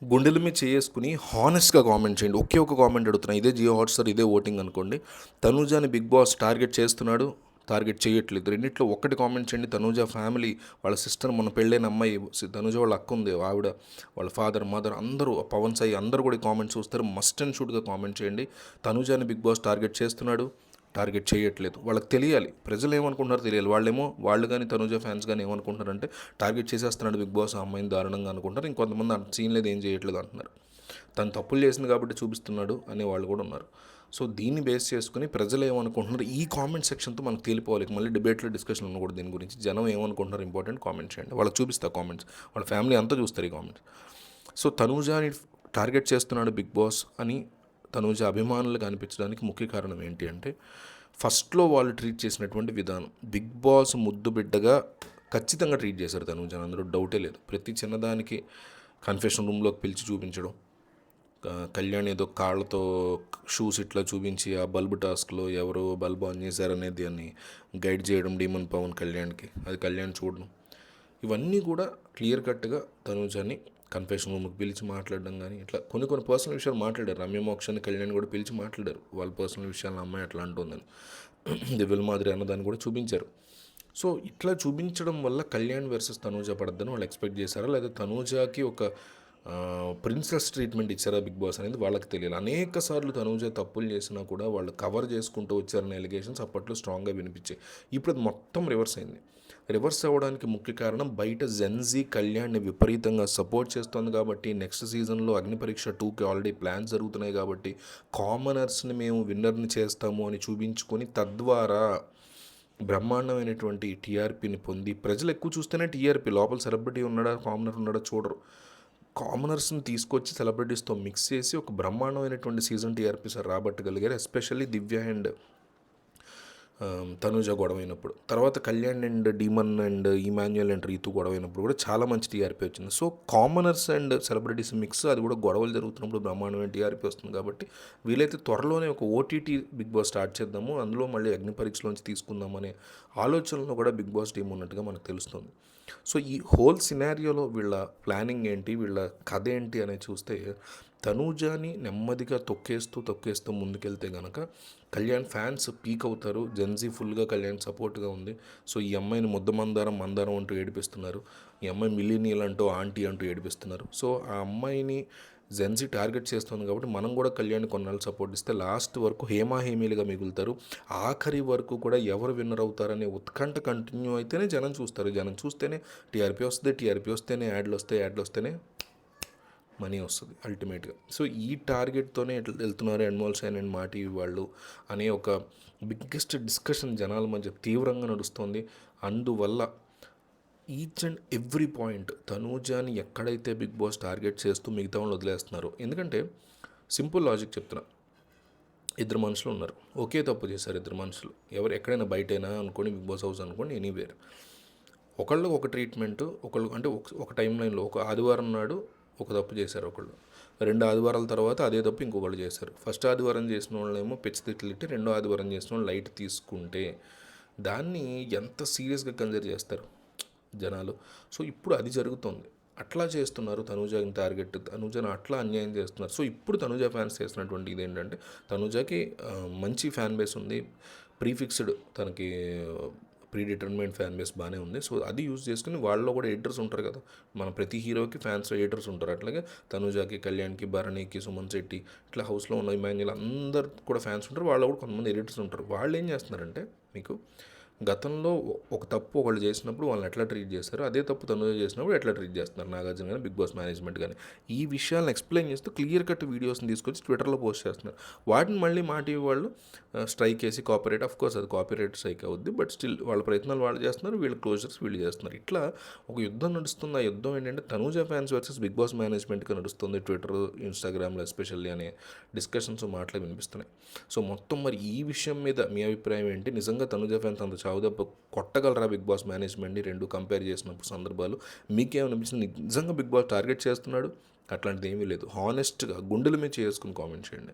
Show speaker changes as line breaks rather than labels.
గుండెల మీద చేసుకుని హానెస్ట్గా కామెంట్ చేయండి. ఒకే ఒక కామెంట్ అడుగుతున్నా, ఇదే జియో హాట్‌స్టార్, ఇదే ఓటింగ్ అనుకోండి. తనూజాని బిగ్ బాస్ టార్గెట్ చేస్తున్నాడు, టార్గెట్ చేయట్లేదు. రెండిట్లో ఒక్కటి కామెంట్ చేయండి. తనూజ ఫ్యామిలీ, వాళ్ళ సిస్టర్, మొన్న పెళ్ళైన అమ్మాయి తనూజ వాళ్ళ అక్క ఉంది, ఆవిడ, వాళ్ళ ఫాదర్, మదర్ అందరూ, పవన్ సాయి అందరూ కూడా కామెంట్స్ చూస్తారు. మస్ట్ అండ్ షుడ్గా కామెంట్ చేయండి. తనూజాని బిగ్ బాస్ టార్గెట్ చేస్తున్నాడు, టార్గెట్ చేయట్లేదు. వాళ్ళకి తెలియాలి, ప్రజలు ఏమనుకుంటున్నారో తెలియాలి. వాళ్ళు కానీ తనుజ ఫ్యాన్స్ కానీ ఏమనుకుంటున్నారంటే టార్గెట్ చేసేస్తున్నాడు బిగ్ బాస్ ఆ అమ్మాయిని దారుణంగా అనుకుంటారు. ఇంకొంతమంది అంత సీన్ లేదు, ఏం చేయట్లేదు అంటున్నారు. తను తప్పులు చేసింది కాబట్టి చూపిస్తున్నాడు అనే వాళ్ళు కూడా ఉన్నారు. సో దీన్ని బేస్ చేసుకుని ప్రజలు ఏమనుకుంటున్నారు ఈ కామెంట్ సెక్షన్తో మనకు తేలిపోవాలి. మళ్ళీ డిబేట్లో డిస్కషన్ ఉండకూడదు దీని గురించి. జనం ఏమనుకుంటున్నారు ఇంపార్టెంట్, కామెంట్ చేయండి. వాళ్ళకి చూపిస్తా కామెంట్స్, వాళ్ళ ఫ్యామిలీ అంతా చూస్తారు ఈ కామెంట్స్. సో తనూజాని టార్గెట్ చేస్తున్నాడు బిగ్ బాస్ అని తనూజ అభిమానులు కనిపించడానికి ముఖ్య కారణం ఏంటి అంటే, ఫస్ట్లో వాళ్ళు ట్రీట్ చేసినటువంటి విధానం. బిగ్ బాస్ ముద్దు బిడ్డగా ఖచ్చితంగా ట్రీట్ చేశారు తనూజని, అందులో డౌటే లేదు. ప్రతి చిన్నదానికి కన్ఫెషన్ రూమ్లోకి పిలిచి చూపించడం, కళ్యాణ్ ఏదో కాళ్ళతో షూస్ ఇట్లా చూపించి ఆ బల్బు టాస్క్లో ఎవరో బల్బు ఆన్ చేశారనేది అని గైడ్ చేయడం డీమన్ పవన్ కళ్యాణ్కి, అది కళ్యాణ్ చూడడం, ఇవన్నీ కూడా క్లియర్ కట్గా తనూజని కన్ఫెషన్ రూమ్కి పిలిచి మాట్లాడడం కానీ ఇట్లా కొన్ని పర్సనల్ విషయాలు మాట్లాడారు. రమ్య మోక్షాన్ని కళ్యాణ్ కూడా పిలిచి మాట్లాడారు. వాళ్ళ పర్సనల్ విషయాలు అమ్మాయి అట్లా అంటుందని, దివ్యల మాదిరి అన్నదాన్ని కూడా చూపించారు. సో ఇట్లా చూపించడం వల్ల కళ్యాణ్ వర్సెస్ తనూజ పడద్దని వాళ్ళు ఎక్స్పెక్ట్ చేశారా, లేదా తనూజకి ఒక ప్రిన్సెస్ ట్రీట్మెంట్ ఇచ్చారా బిగ్ బాస్ అనేది వాళ్ళకి తెలియాలి. అనేక సార్లు తనూజ తప్పులు చేసినా కూడా వాళ్ళు కవర్ చేసుకుంటూ వచ్చారనే ఎలిగేషన్స్ అప్పట్లో స్ట్రాంగ్గా వినిపించాయి. ఇప్పుడు అది మొత్తం రివర్స్ అయింది. రివర్స్ అవ్వడానికి ముఖ్య కారణం బయట జెన్జీ కళ్యాణ్ని విపరీతంగా సపోర్ట్ చేస్తుంది కాబట్టి, నెక్స్ట్ సీజన్లో అగ్నిపరీక్ష 2కి ఆల్రెడీ ప్లాన్స్ జరుగుతున్నాయి కాబట్టి, కామనర్స్ని మేము విన్నర్ని చేస్తాము అని చూపించుకొని తద్వారా బ్రహ్మాండమైనటువంటి టీఆర్పీని పొంది, ప్రజలు ఎక్కువ చూస్తేనే టీఆర్పీ, లోపల సెలబ్రిటీ ఉన్నాడా కామనర్ ఉన్నాడా చూడరు. కామనర్స్ని తీసుకొచ్చి సెలబ్రిటీస్తో మిక్స్ చేసి ఒక బ్రహ్మాండమైనటువంటి సీజన్ టీఆర్పీ సార్ రాబట్టగలిగారు. ఎస్పెషల్లీ దివ్య అండ్ తనూజ గొడవైనప్పుడు, తర్వాత Kalyan and demon and Emmanuel and Ritu గొడవైనప్పుడు కూడా చాలా మంచి టీఆర్పీ వచ్చింది. So commoners and celebrities mix, అది కూడా గొడవలు జరుగుతున్నప్పుడు బ్రహ్మాండమైన టీఆర్పీ వస్తుంది. కాబట్టి వీలైతే త్వరలోనే ఒక ఓటీటీ బిగ్ బాస్ స్టార్ట్ చేద్దాము, అందులో మళ్ళీ అగ్ని పరీక్షలోంచి తీసుకుందామనే ఆలోచనలో కూడా బిగ్ బాస్ టీం ఉన్నట్టుగా మనకు తెలుస్తుంది. సో ఈ హోల్ సినారియోలో వీళ్ళ ప్లానింగ్ ఏంటి, వీళ్ళ కథ ఏంటి అనేది చూస్తే, తనూజాని నెమ్మదిగా తొక్కేస్తూ ముందుకెళ్తే కనుక కళ్యాణ్ ఫ్యాన్స్ పీక్ అవుతారు. జెన్జీ ఫుల్గా కళ్యాణ్ సపోర్ట్గా ఉంది. సో ఈ అమ్మాయిని మందారం అంటూ ఏడిపిస్తున్నారు, ఈ అమ్మాయి మిలీనియల్ అంటూ ఆంటీ అంటూ ఏడిపిస్తున్నారు. సో ఆ అమ్మాయిని జెన్జీ టార్గెట్ చేస్తుంది కాబట్టి మనం కూడా కళ్యాణ్ కొన్నాళ్ళు సపోర్ట్ ఇస్తే లాస్ట్ వరకు హేమీలుగా మిగులుతారు. ఆఖరి వరకు కూడా ఎవరు విన్నర్ అవుతారనే ఉత్కంఠ కంటిన్యూ అయితేనే జనం చూస్తారు. జనం చూస్తేనే టీఆర్పీ వస్తుంది, టీఆర్పీ వస్తేనే యాడ్లు వస్తేనే మనీ వస్తుంది అల్టిమేట్గా. సో ఈ టార్గెట్తోనే వెళ్తున్నారు అన్మోల్ సైన్ అండ్ మా టీవీ వాళ్ళు అనే ఒక బిగ్గెస్ట్ డిస్కషన్ జనాల మధ్య తీవ్రంగా నడుస్తుంది. అందువల్ల ఈచ్ అండ్ ఎవ్రీ పాయింట్ తనూజాని ఎక్కడైతే బిగ్ బాస్ టార్గెట్ చేస్తూ మిగతా వాళ్ళు వదిలేస్తున్నారు. ఎందుకంటే సింపుల్ లాజిక్ చెప్తున్నా, ఇద్దరు మనుషులు ఉన్నారు, ఒకే తప్పు చేశారు ఇద్దరు మనుషులు. ఎవరు ఎక్కడైనా బయటైనా అనుకోండి, బిగ్ బాస్ హౌస్ అనుకోండి, ఎనీవేర్, ఒకళ్ళు ఒక ట్రీట్మెంట్, ఒకళ్ళు అంటే ఒక టైం లైన్లో ఒక ఆదివారం నాడు ఒక తప్పు చేశారు ఒకళ్ళు, 2 ఆదివారాల తర్వాత అదే తప్పు ఇంకొకళ్ళు చేశారు. ఫస్ట్ ఆదివారం చేసిన వాళ్ళేమో పిచ్చి తిట్లు, రెండో ఆదివారం చేసిన వాళ్ళు లైట్ తీసుకుంటే దాన్ని ఎంత సీరియస్గా కన్సిడర్ చేస్తారు జనాలు. సో ఇప్పుడు అది జరుగుతుంది. అట్లా చేస్తున్నారు తనూజని టార్గెట్, తనూజని అట్లా అన్యాయం చేస్తున్నారు. సో ఇప్పుడు తనూజ ఫ్యాన్స్ చేస్తున్నటువంటి ఇదేంటంటే, తనూజకి మంచి ఫ్యాన్ బేస్ ఉంది, ప్రీఫిక్స్డ్, తనకి ప్రీ డిటర్మినెంట్ ఫ్యాన్ బేస్ బాగానే ఉంది. సో అది యూజ్ చేసుకుని వాళ్ళలో కూడా ఎడిటర్స్ ఉంటారు కదా, మన ప్రతి హీరోకి ఫ్యాన్స్ ఎడిటర్స్ ఉంటారు. అట్లాగే తనూజకి, కళ్యాణ్కి, భరణికి, సుమన్ శెట్టి, ఇట్లా హౌస్లో ఉన్న ఇమాన్యుల్ అందరు కూడా ఫ్యాన్స్ ఉంటారు. వాళ్ళు కూడా కొంతమంది ఎడిటర్స్ ఉంటారు. వాళ్ళు ఏం చేస్తున్నారంటే, మీకు గతంలో ఒక తప్పు ఒకళ్ళు చేసినప్పుడు వాళ్ళని ఎట్లా ట్రీట్ చేస్తారు, అదే తప్పు తనూజ చేసినప్పుడు ఎట్లా ట్రీట్ చేస్తున్నారు నాగార్జున కానీ, బిగ్ బాస్ మేనేజ్మెంట్ కానీ, ఈ విషయాలను ఎక్స్ప్లెయిన్ చేస్తూ క్లియర్ కట్ వీడియోస్ని తీసుకొచ్చి ట్విట్టర్లో పోస్ట్ చేస్తున్నారు. వాటిని మళ్ళీ మా టీవీ వాళ్ళు స్ట్రైక్ వేసి కాపీరైట్, ఆఫ్ కోర్స్ అది కాపీరైట్ స్ట్రైక్ అవుద్ది, బట్ స్టిల్ వాళ్ళ ప్రయత్నాలు వాళ్ళు చేస్తున్నారు, వీళ్ళ క్లోజర్స్ వీళ్ళు చేస్తున్నారు. ఇట్లా ఒక యుద్ధం నడుస్తుంది. ఆ యుద్ధం ఏంటంటే Tanuja fans versus Bigg Boss మేనేజ్మెంట్గా నడుస్తుంది. ట్విట్టర్, ఇన్స్టాగ్రామ్లో ఎస్పెషల్లీ అనే డిస్కషన్స్ మాటలు వినిపిస్తున్నాయి. సో మొత్తం మరి ఈ విషయం మీద మీ అభిప్రాయం ఏంటి? నిజంగా తనూజ ఫ్యాన్స్ అంత చావుదెబ్బ కొట్టగలరా బిగ్ బాస్ మేనేజ్మెంట్ని? రెండు కంపేర్ చేసినప్పుడు సందర్భాలు మీకేమనిపించింది? నిజంగా బిగ్ బాస్ టార్గెట్ చేస్తున్నాడు? అట్లాంటిది ఏమీ లేదు. హానెస్ట్గా గుండెల మీద చేసుకుని కామెంట్ చేయండి.